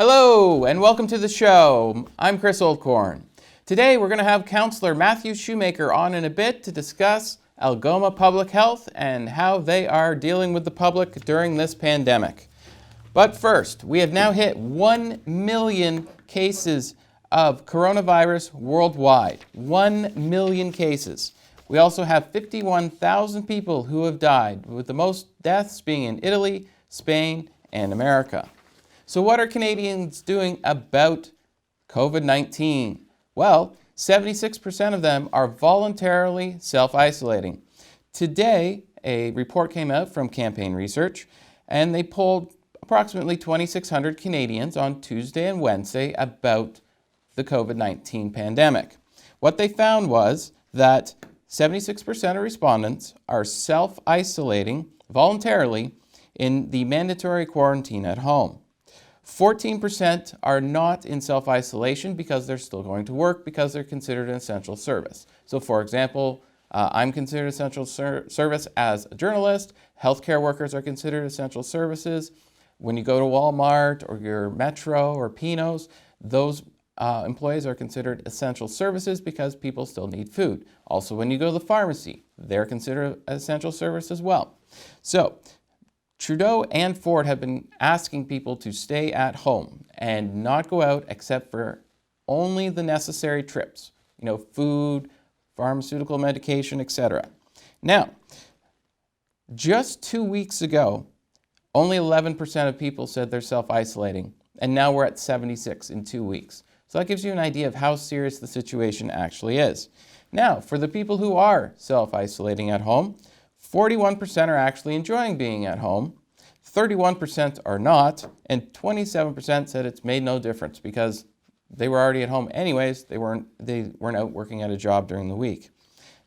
Hello and welcome to the show. I'm Chris Oldcorn. Today we're going to have Councillor Matthew Shoemaker on in a bit to discuss Algoma Public Health and how they are dealing with the public during this pandemic. But first, we have now hit 1 million cases of coronavirus worldwide. 1 million cases. We also have 51,000 people who have died, with the most deaths being in Italy, Spain, and America. So what are Canadians doing about COVID-19? Well, 76% of them are voluntarily self-isolating. Today, a report came out from Campaign Research, and they polled approximately 2,600 Canadians on Tuesday and Wednesday about the COVID-19 pandemic. What they found was that 76% of respondents are self-isolating voluntarily in the mandatory quarantine at home. 14% are not in self-isolation because they're still going to work because they're considered an essential service. So for example, I'm considered essential service as a journalist. Healthcare workers are considered essential services. When you go to Walmart or your Metro or Pinos, those employees are considered essential services because people still need food. Also, when you go to the pharmacy, they're considered an essential service as well. So Trudeau and Ford have been asking people to stay at home and not go out except for only the necessary trips, food, pharmaceutical medication, etc. Now, just 2 weeks ago, only 11% of people said they're self-isolating, and now we're at 76 in 2 weeks. So that gives you an idea of how serious the situation actually is. Now, for the people who are self-isolating at home, 41% are actually enjoying being at home, 31% are not, and 27% said it's made no difference because they were already at home anyways. They weren't out working at a job during the week.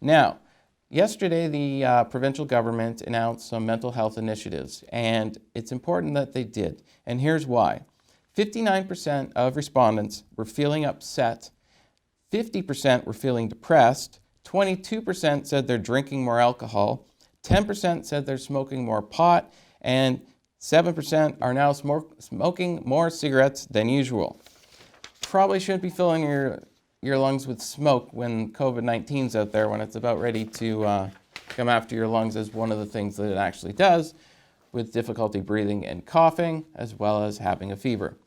Now, yesterday the provincial government announced some mental health initiatives, and it's important that they did, and here's why. 59% of respondents were feeling upset, 50% were feeling depressed, 22% said they're drinking more alcohol, 10% said they're smoking more pot, and 7% are now smoking more cigarettes than usual. Probably shouldn't be filling your lungs with smoke when COVID-19's out there, when it's about ready to come after your lungs, as one of the things that it actually does, with difficulty breathing and coughing, as well as having a fever.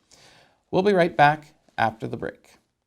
We'll be right back after the break.